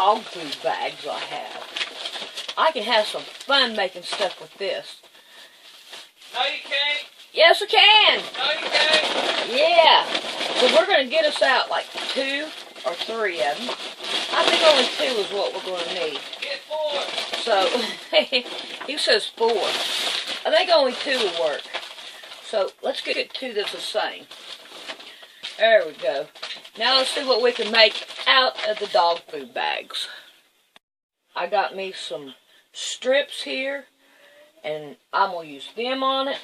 dog food bags I have. I can have some fun making stuff with this. No, you can't. Yes, I can. No, you can't. Yeah. So we're going to get us out like 2 or 3 of them. I think only 2 is what we're going to need. Get 4. So, he says 4. I think only 2 will work. So, let's get 2 that's the same. There we go. Now let's see what we can make out of the dog food bags. I got me some strips here, and I'm going to use them on it.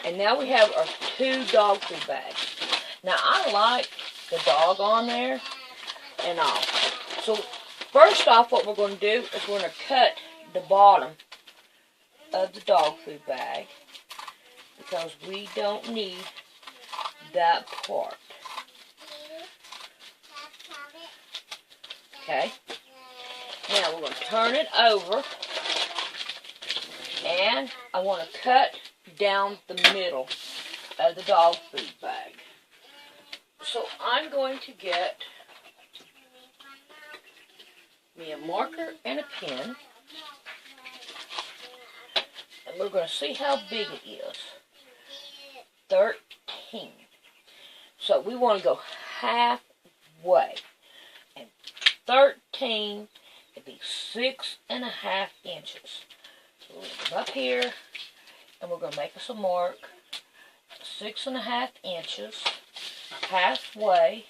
And now we have our 2 dog food bags. Now, I like the dog on there and all. So, first off, what we're going to do is we're going to cut the bottom of the dog food bag because we don't need that part. Okay. Now, we're going to turn it over, and I want to cut down the middle of the dog food bag. So I'm going to get me a marker and a pen, and we're going to see how big it is. 13. So we want to go halfway, and 13 would be 6.5 inches. So we're going to come up here, and we're going to make us a mark, 6.5 inches, halfway,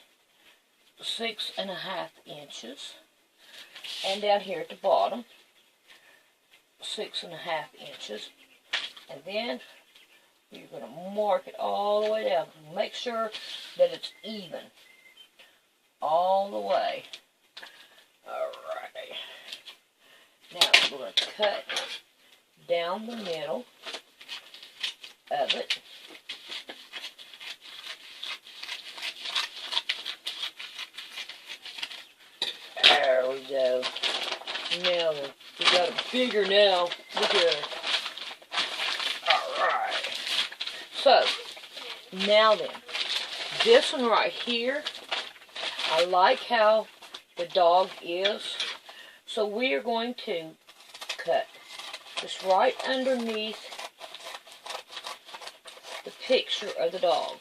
6.5 inches, and down here at the bottom, 6.5 inches, and then you're going to mark it all the way down. Make sure that it's even all the way. Alright. Now we're going to cut down the middle of it. There we go. Now we got it bigger now. Look at it. Alright. So, now then, this one right here, I like how the dog is. So we are going to cut just right underneath the picture of the dog.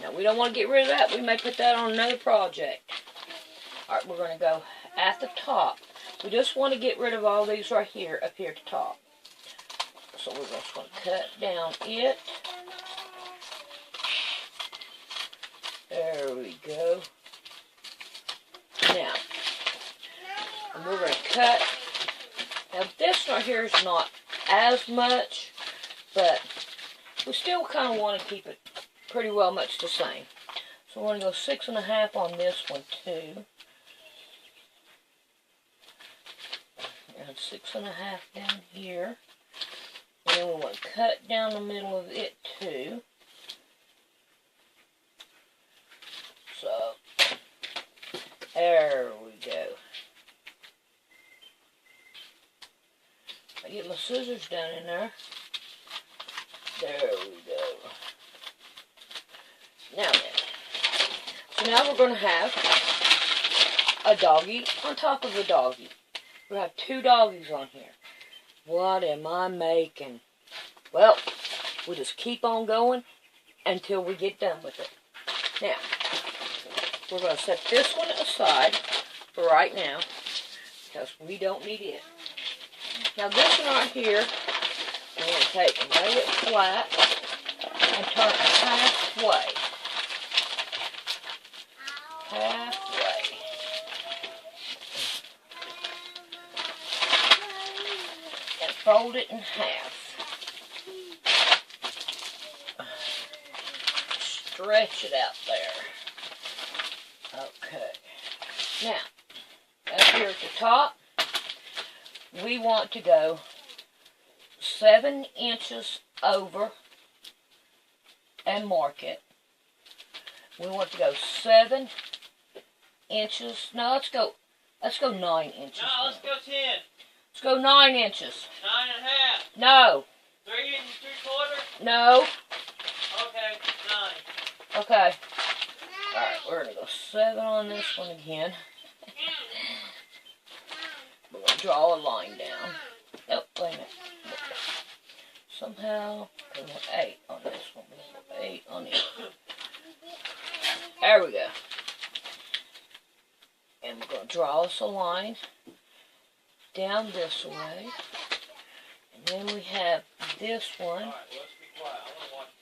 Now, we don't want to get rid of that. We may put that on another project. Alright, we're going to go at the top. We just want to get rid of all these right here, up here at the top. So we're just going to cut down it. There we go. Now, and we're going to cut. Now, this right here is not as much, but we still kind of want to keep it pretty well much the same. So we're going to go 6.5 on this one too. And 6.5 down here. And then we're going to cut down the middle of it too. So, there we go. I get my scissors down in there. There we go. Now then. So now we're going to have a doggy on top of a doggy. We're going to have 2 doggies on here. What am I making? Well, we'll just keep on going until we get done with it. Now, we're going to set this one aside for right now because we don't need it. Now this one right here, I'm going to take and lay it flat and turn it halfway. Halfway. And fold it in half. Stretch it out there. Okay. Now, up here at the top, we want to go 7 inches over and mark it. We want to go 7 inches. No, let's go 9 inches. No, let's go 10. Let's go 9 inches. 9.5. No. 3 3/4. No. Okay, 9. Okay. Alright, we're going to go 7 on this one again. draw a line down. Oh, wait a minute. Somehow, we want 8 on this one. 8 on it. There we go. And we're going to draw us a line down this way. And then we have this one. Alright, let's be quiet. I want to watch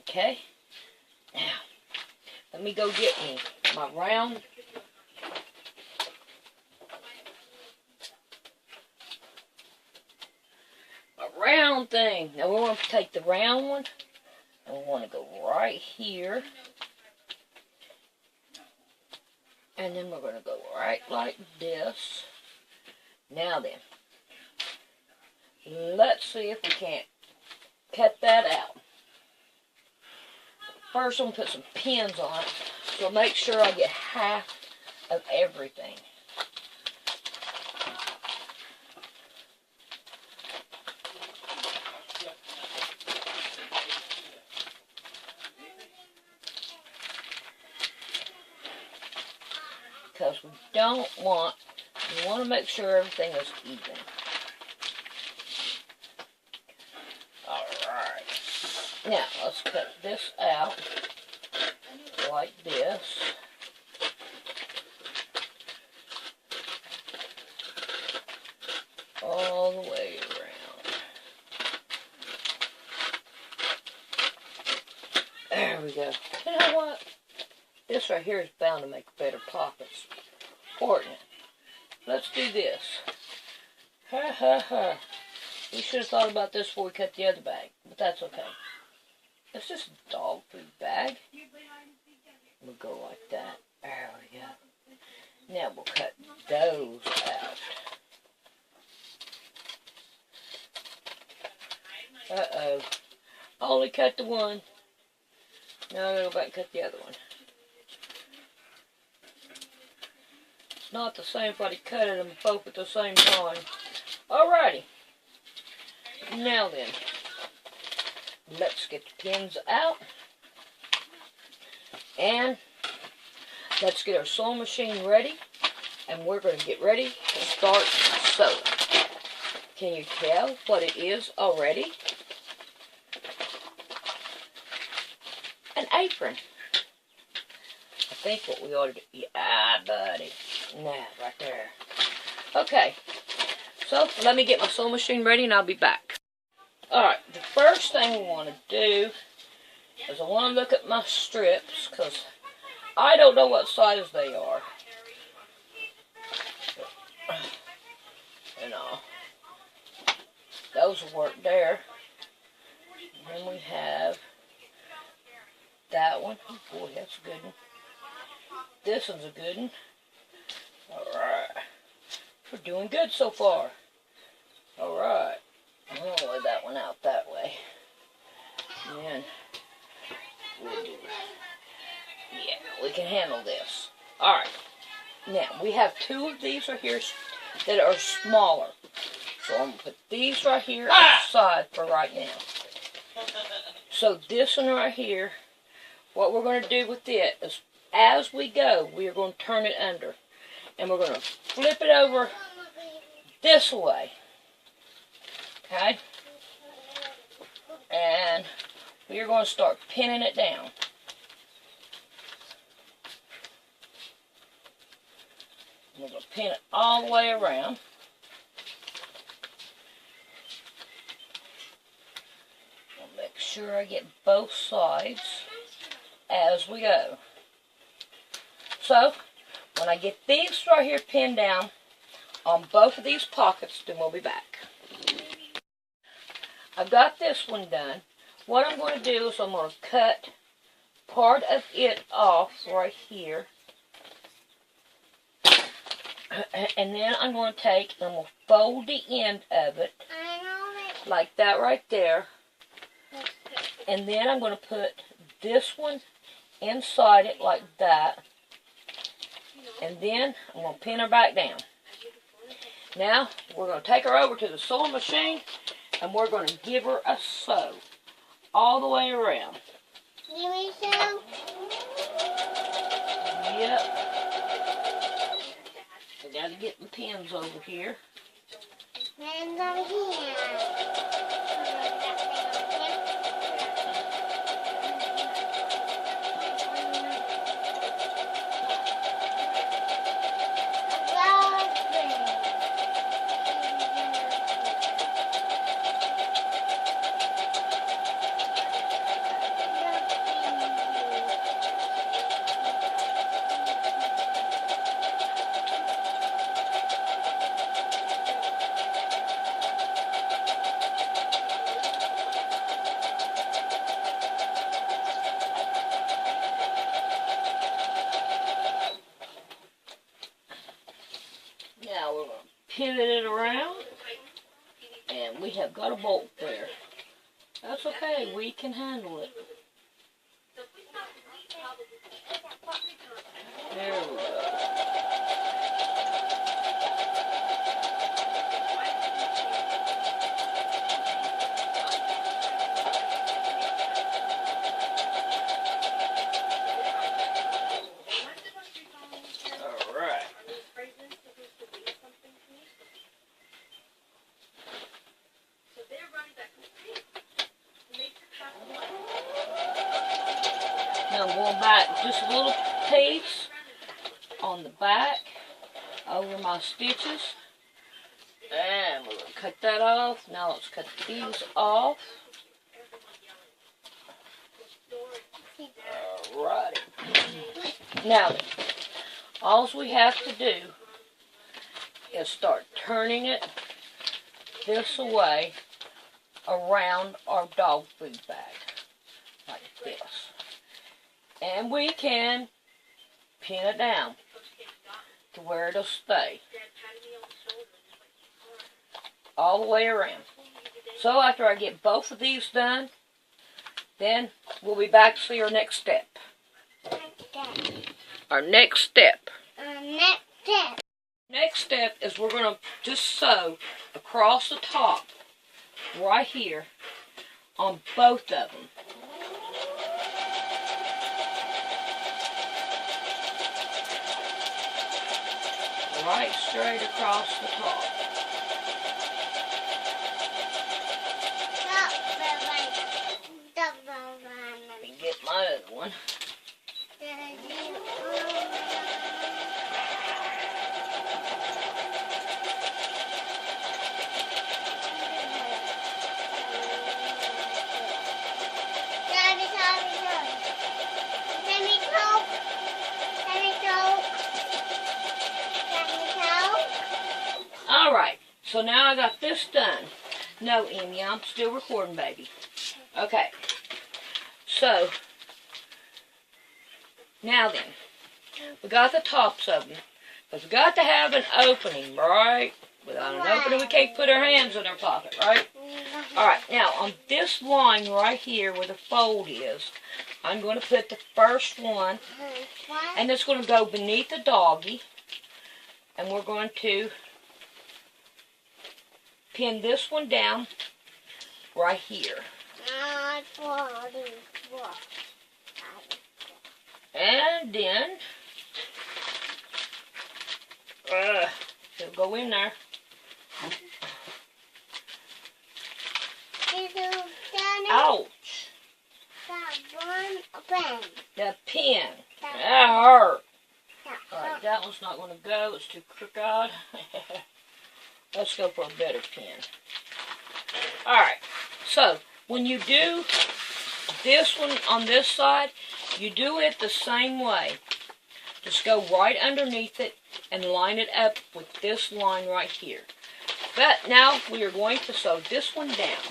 this. Okay. Now, let me go get me my round. My round thing. Now we want to take the round one and we want to go right here. And then we're going to go right like this. Now then, let's see if we can't cut that out. First, I'm going to put some pins on it, so make sure I get half of everything. Because we want to make sure everything is even. Alright. Now, let's cut this out like this. All the way around. There we go. You know what? This right here is bound to make better pockets. Important. Let's do this. Ha ha ha. We should have thought about this before we cut the other bag, but that's okay. It's just a dog food bag. We'll go like that. There we go. Now we'll cut those out. Uh-oh. Only cut the one. Now I'm going to go back and cut the other one. It's not the same if I cut them both at the same time. Alrighty. Now then, let's get the pins out. And let's get our sewing machine ready. And we're going to get ready to start sewing. Can you tell what it is already? An apron. I think what we ought to do. Yeah, buddy. Nah, right there. Okay. So, let me get my sewing machine ready and I'll be back. Alright, the first thing we want to do is I want to look at my strips because I don't know what size they are. You know, those will work there. And then we have that one. Oh boy, that's a good one. This one's a good one. Alright. We're doing good so far. Alright. I'm going to lay that one out that way. And then we'll do, yeah, we can handle this. Alright. Now, we have two of these right here that are smaller. So I'm going to put these right here aside for right now. So this one right here, what we're going to do with it is as we go, we are going to turn it under. And we're going to flip it over this way. Okay? And we are going to start pinning it down. We're going to pin it all the way around. I'll make sure I get both sides as we go. So, when I get these right here pinned down on both of these pockets, then we'll be back. I've got this one done. What I'm going to do is I'm going to cut part of it off right here. And then I'm going to take and I'm going to fold the end of it like that right there. And then I'm going to put this one inside it like that. And then I'm going to pin her back down. Now, we're going to take her over to the sewing machine and we're going to give her a sew all the way around. Give me some. Yep. I gotta get my pins over here. Pins over here. Now we're going to pivot it around, and we have got a bolt there. That's okay, we can handle it. There we go. Alright. Now I'm going back just a little piece on the back over my stitches, and we're going to cut that off. Now let's cut these off. Alrighty. Now then, all we have to do is start turning it this way around our dog food bag, like this. And we can pin it down to where it'll stay all the way around. So after I get both of these done, then we'll be back to see our next step. Our next step. Next step is we're going to just sew across the top right here on both of them. Right straight across the top. Let me get my other one. Alright, so now I got this done. No, Emmy, I'm still recording, baby. Okay, so, now then, we got the tops of them. But we got to have an opening, right? Without an opening, we can't put our hands in our pocket, right? Alright, now, on this line right here where the fold is, I'm going to put the first one, and it's going to go beneath the doggy, and we're going to pin this one down right here. And then it'll go in there. Ouch! The pin. That hurt. Alright, that one's not going to go. It's too crooked. Let's go for a better pin. Alright, so when you do this one on this side, you do it the same way. Just go right underneath it and line it up with this line right here. But now we are going to sew this one down.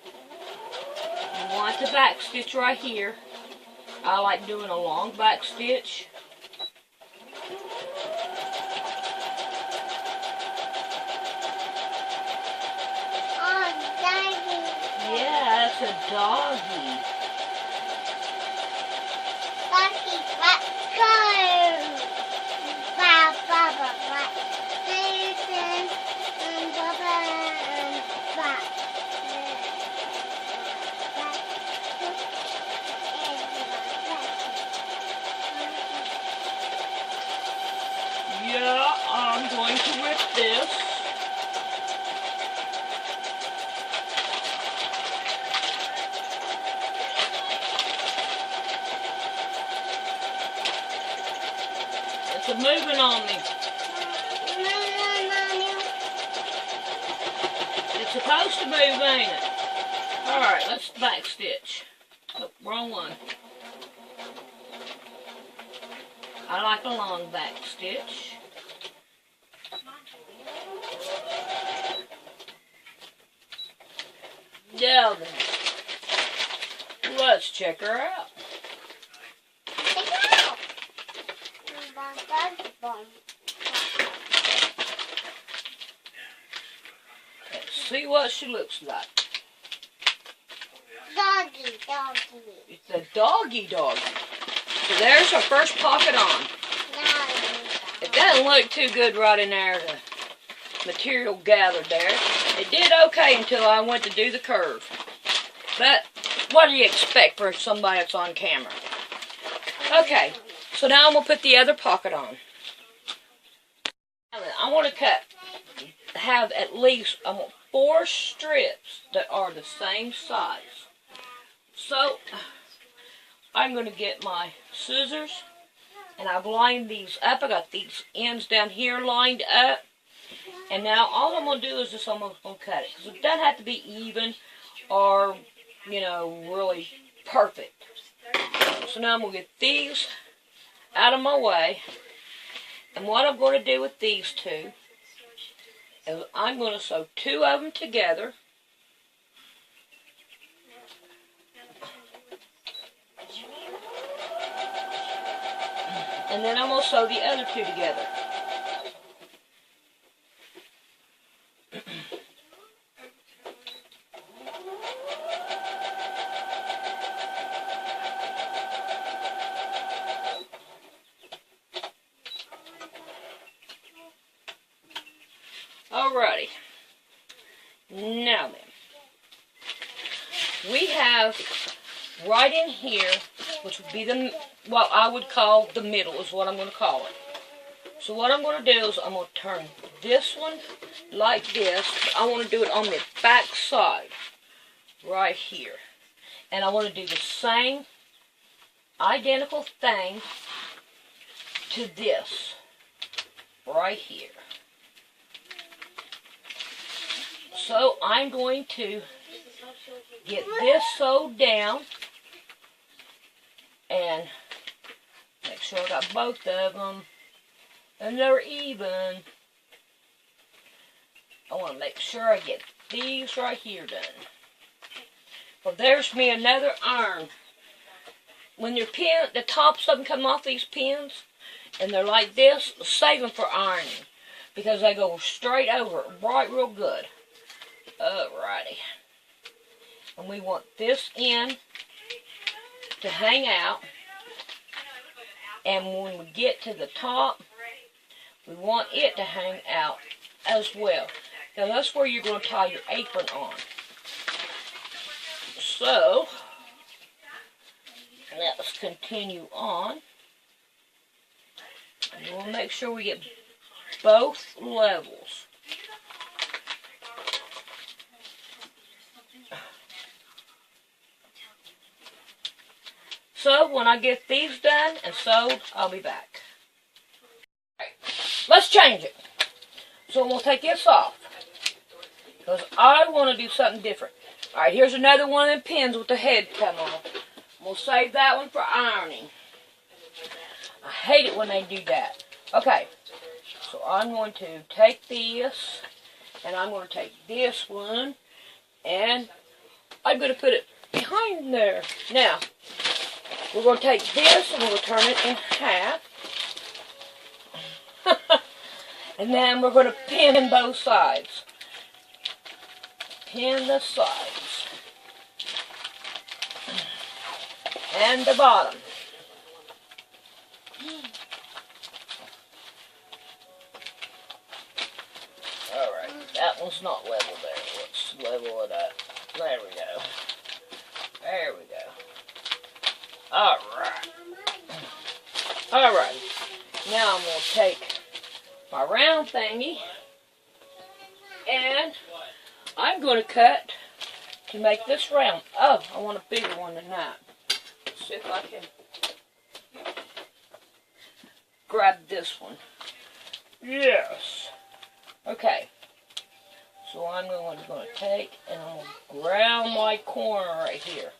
You want the back stitch right here. I like doing a long back stitch. Yeah, it's a doggy. Let's go. moving on me. It's supposed to move, ain't it? Alright, let's back stitch. Oh, wrong one. I like a long back stitch. Now then, let's check her out. Let's see what she looks like. Doggy. It's a doggy. So there's our first pocket on. It doesn't look too good right in there, the material gathered there. It did okay until I went to do the curve. But what do you expect for somebody that's on camera? Okay, so now I'm going to put the other pocket on. I want to have at least 4 strips that are the same size. So I'm going to get my scissors and I've lined these up. I got these ends down here lined up. And now all I'm going to do is just almost going to cut it. Because it doesn't have to be even or, you know, really perfect. So now I'm going to get these out of my way. And what I'm going to do with these two is I'm going to sew 2 of them together. And then I'm going to sew the other 2 together. Alrighty. Now then, we have right in here, which would be what I would call the middle, is what I'm going to call it. So what I'm going to do is I'm going to turn this one like this. I want to do it on the back side, right here. And I want to do the same identical thing to this, right here. So I'm going to get this sewed down and make sure I got both of them and they're even. I want to make sure I get these right here done. Well, there's me another iron. When your pin, the tops of them come off these pins and they're like this, save them for ironing because they go straight over it right real good. Alrighty. And we want this end to hang out. And when we get to the top, we want it to hang out as well. Now that's where you're going to tie your apron on. So, let's continue on. And we'll make sure we get both levels. So, when I get these done and sewed, I'll be back. Right, let's change it. So, we'll take this off. Because I want to do something different. Alright, here's another one of them pins with the head come off. We'll save that one for ironing. I hate it when they do that. Okay, so I'm going to take this, and I'm going to take this one, and I'm going to put it behind there. Now, we're going to take this and we're going to turn it in half. And then we're going to pin both sides. Pin the sides. And the bottom. Alright, that one's not level there. Let's level it up. There we go. There we go. Alright. Alright. Now I'm going to take my round thingy and I'm going to cut to make this round. Oh, I want a bigger one than that. Let's see if I can grab this one. Yes. Okay. So I'm going to take and I'm going to ground my corner right here.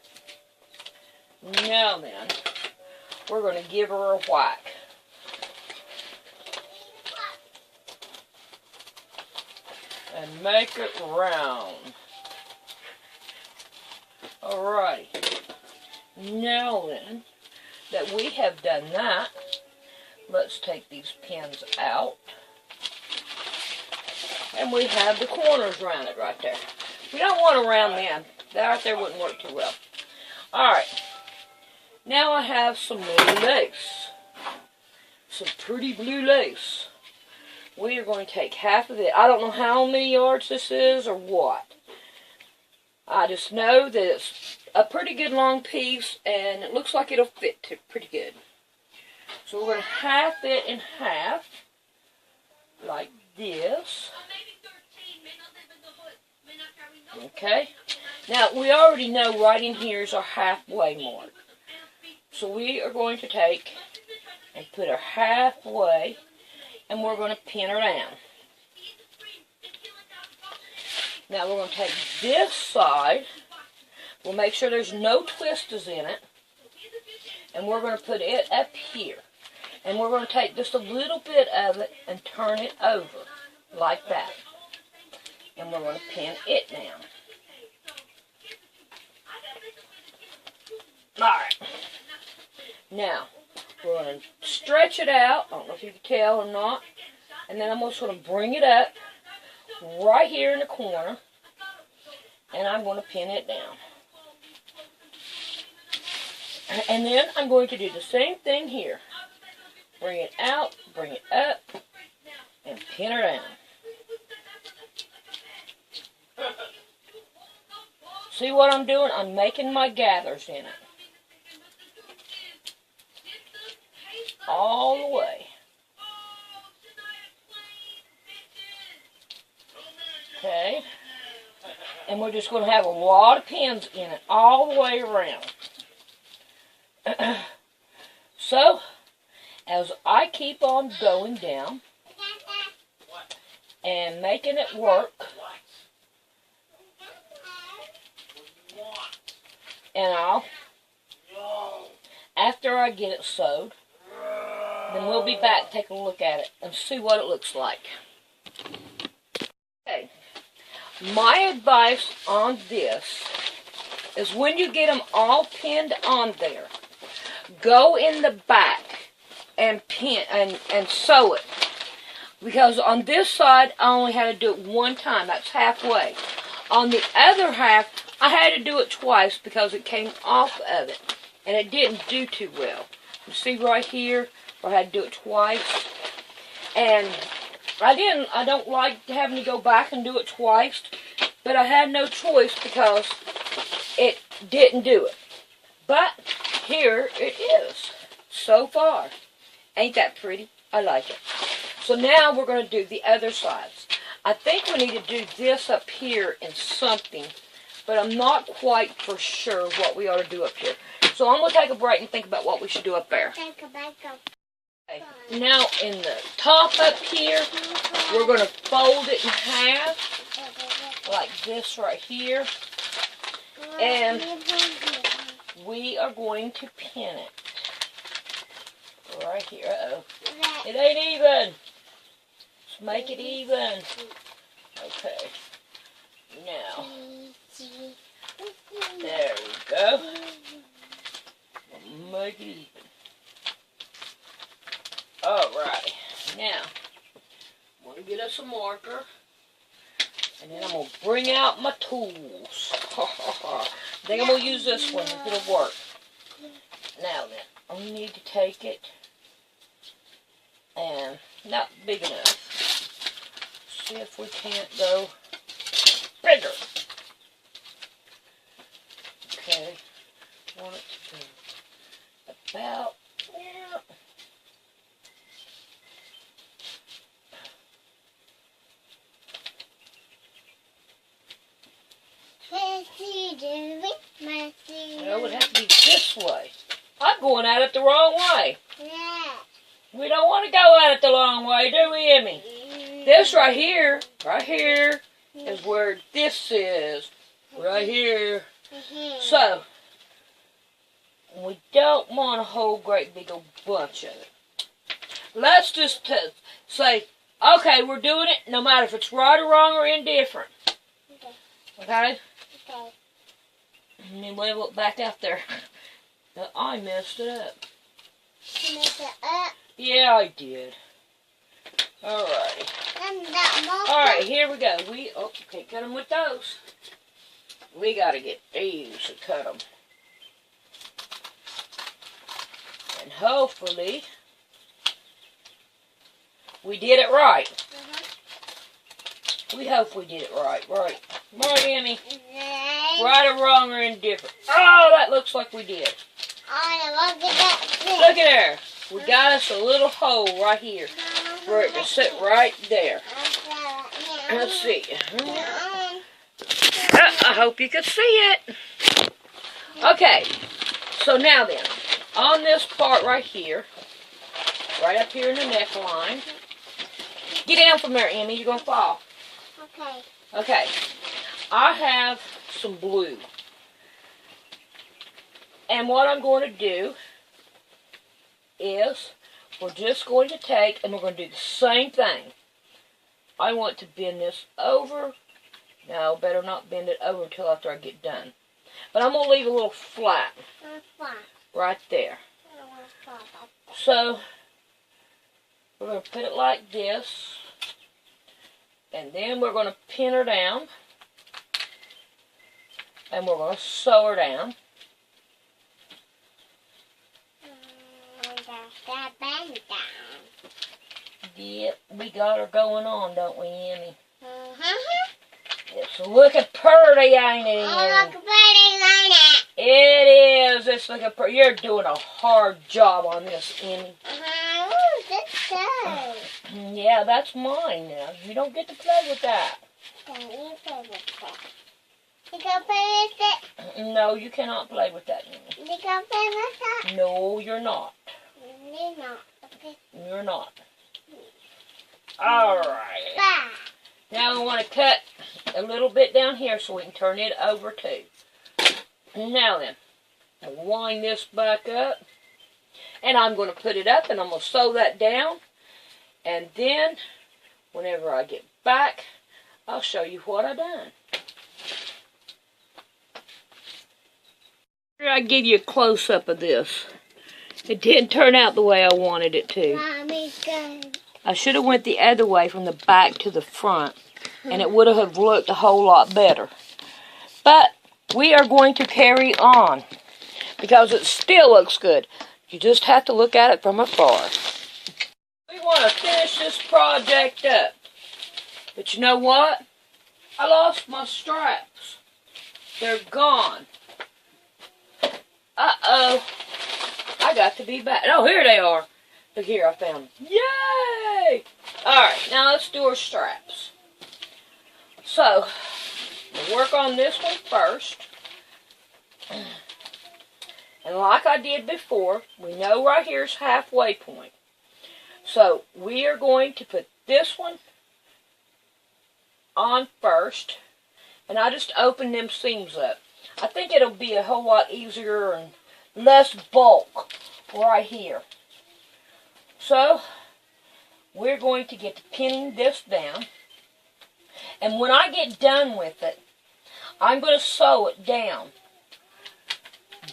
Now then, we're going to give her a whack. And make it round. Alrighty. Now then, that we have done that, let's take these pins out. And we have the corners rounded right there. We don't want to round them. That right there wouldn't work too well. Alright. Now I have some blue lace. Some pretty blue lace. We are going to take half of it. I don't know how many yards this is or what. I just know that it's a pretty good long piece and it looks like it'll fit pretty good. So we're going to half it in half like this. Okay. Now we already know right in here is our halfway mark. So we are going to take and put her halfway and we're going to pin her down. Now we're going to take this side. We'll make sure there's no twisters in it. And we're going to put it up here. And we're going to take just a little bit of it and turn it over like that. And we're going to pin it down. Alright. Now, we're going to stretch it out. I don't know if you can tell or not. And then I'm just going to bring it up right here in the corner. And I'm going to pin it down. And then I'm going to do the same thing here. Bring it out, bring it up, and pin her down. See what I'm doing? I'm making my gathers in it. All the way. Okay. And we're just going to have a lot of pins in it all the way around. So, as I keep on going down and making it work, and after I get it sewed, then we'll be back, take a look at it, and see what it looks like. Okay. My advice on this is when you get them all pinned on there, go in the back and pin and sew it. Because on this side, I only had to do it one time. That's halfway. On the other half, I had to do it twice because it came off of it. And it didn't do too well. You see right here, where I had to do it twice. And I don't like having to go back and do it twice. But I had no choice because it didn't do it. But here it is. So far. Ain't that pretty? I like it. So now we're going to do the other sides. I think we need to do this up here in something, but I'm not quite for sure what we ought to do up here. So I'm going to take a break and think about what we should do up there. Okay. Now in the top up here, we're going to fold it in half, like this right here. And we are going to pin it. Right here. Uh-oh. It ain't even. Let's make it even. Okay. Now. There we go. We'll make it even. Alright. Now. I'm going to get us a marker. And then I'm going to bring out my tools. I think I'm going to use this one. It'll work. Now then. We need to take it. And not big enough. See if we can't go bigger. Okay. Want it to go about there. No, it would have to be this way. I'm going at it the wrong way. Yeah. We don't want to go at it the long way, do we, Emmy? This right here is where this is. Right here. So, we don't want a whole great big old bunch of it. Let's just say, okay, we're doing it no matter if it's right or wrong or indifferent. Okay? Okay. And then we'll look back out there. I messed it up. You messed it up. Yeah, I did. Alright. Alright, here we go. Okay, cut them with those. We gotta get these to cut them. And hopefully, we did it right. We hope we did it right. Right, Emmy? Right or wrong or indifferent? Oh, that looks like we did. Look at there. We got us a little hole right here for it to sit right there. Let's see. I hope you can see it. Okay. So now then, on this part right here, right up here in the neckline, get down from there, Emmy. You're going to fall. Okay. Okay. I have some blue. And what I'm going to do is we're just going to take and we're going to do the same thing. I want to bend this over. No, better not bend it over until after I get done. But I'm going to leave a little flat right there. So we're going to put it like this. And then we're going to pin her down. And we're going to sew her down. Yep, we got her going on, don't we, Emmy? It's looking pretty, ain't it? Look pretty, ain't it? It is. It's looking pretty. You're doing a hard job on this, Emmy. Ooh, that's good. Yeah, that's mine now. You don't get to play with that. Can you play with that? You can play with it? No, you cannot play with that, Emmy. You can play with that? No, you're not. You're not. Okay. You're not. Alright. Bye. Now we want to cut a little bit down here so we can turn it over too. Now then, I'll wind this back up. And I'm going to put it up and I'm going to sew that down. And then, whenever I get back, I'll show you what I done. Here I give you a close-up of this. It didn't turn out the way I wanted it to. Mommy's good. I should have went the other way from the back to the front, and it would have looked a whole lot better. But we are going to carry on because it still looks good. You just have to look at it from afar. We want to finish this project up. But you know what? I lost my straps. They're gone. Uh-oh. I got to be back. Oh, here they are. Look here, I found them. Yay! Alright, now let's do our straps. So, we'll work on this one first. And like I did before, we know right here's halfway point. So, we are going to put this one on first. And I just open them seams up. I think it'll be a whole lot easier and less bulk right here. So, we're going to get to pinning this down. And when I get done with it, I'm going to sew it down.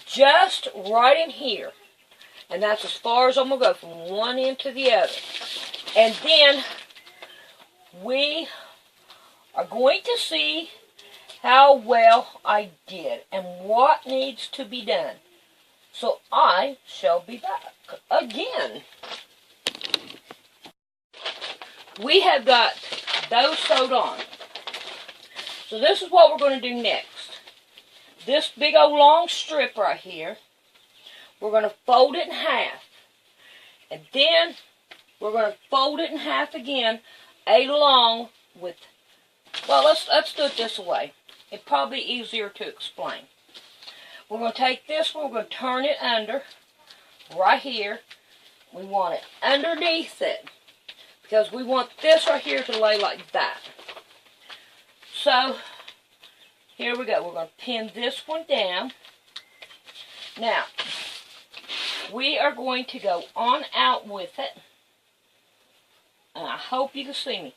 Just right in here. And that's as far as I'm going to go from one end to the other. And then, we are going to see how well I did and what needs to be done. So I shall be back again. We have got those sewed on. So this is what we're going to do next. This big old long strip right here, we're going to fold it in half. And then we're going to fold it in half again along with, well, let's do it this way. It's probably easier to explain. We're going to take this one, we're going to turn it under right here. we want it underneath it because we want this right here to lay like that. So, here we go. We're going to pin this one down. Now, we are going to go on out with it. And I hope you can see me.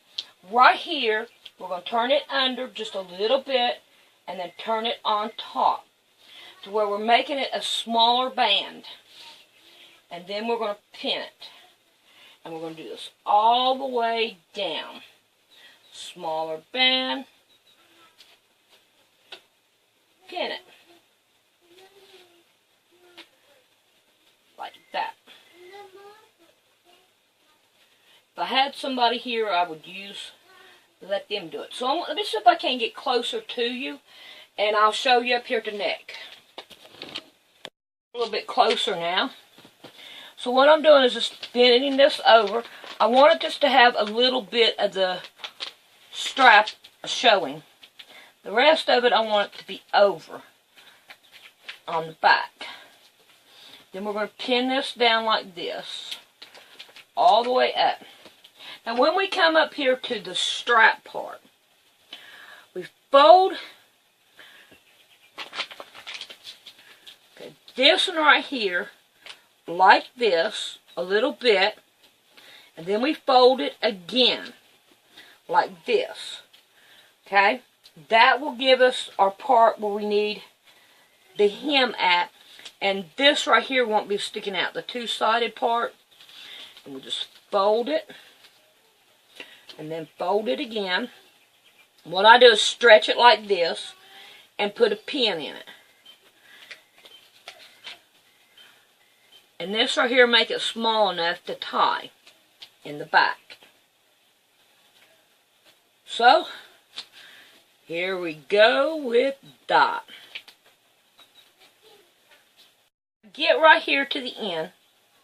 Right here, we're going to turn it under just a little bit and then turn it on top to where we're making it a smaller band. And then we're going to pin it. And we're going to do this all the way down. Smaller band. Pin it. Like that. If I had somebody here, I would let them do it. So let me see if I can get closer to you, and I'll show you up here at the neck. A little bit closer now. So what I'm doing is just bending this over. I want it just to have a little bit of the strap showing. The rest of it I want it to be over on the back. Then we're going to pin this down like this, all the way up. Now when we come up here to the strap part, we fold this one right here like this a little bit, and then we fold it again like this. Okay? That will give us our part where we need the hem at, and this right here won't be sticking out, the two-sided part. And we'll just fold it, and then fold it again. What I do is stretch it like this, and put a pin in it. And this right here make it small enough to tie in the back. So, here we go with that. Get right here to the end.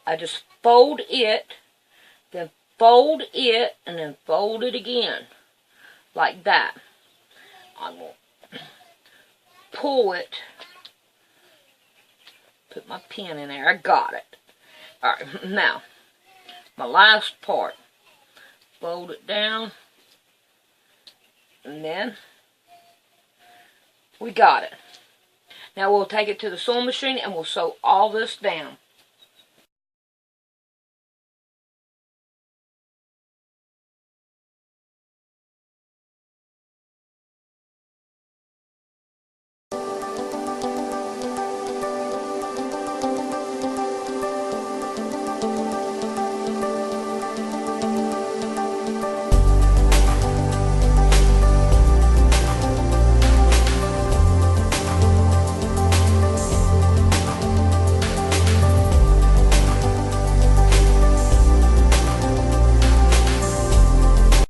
I just fold it, then fold it, and then fold it again. Like that. I will pull it. Put my pin in there. I got it. Alright, now, my last part. Fold it down. And then, we got it. Now we'll take it to the sewing machine and we'll sew all this down.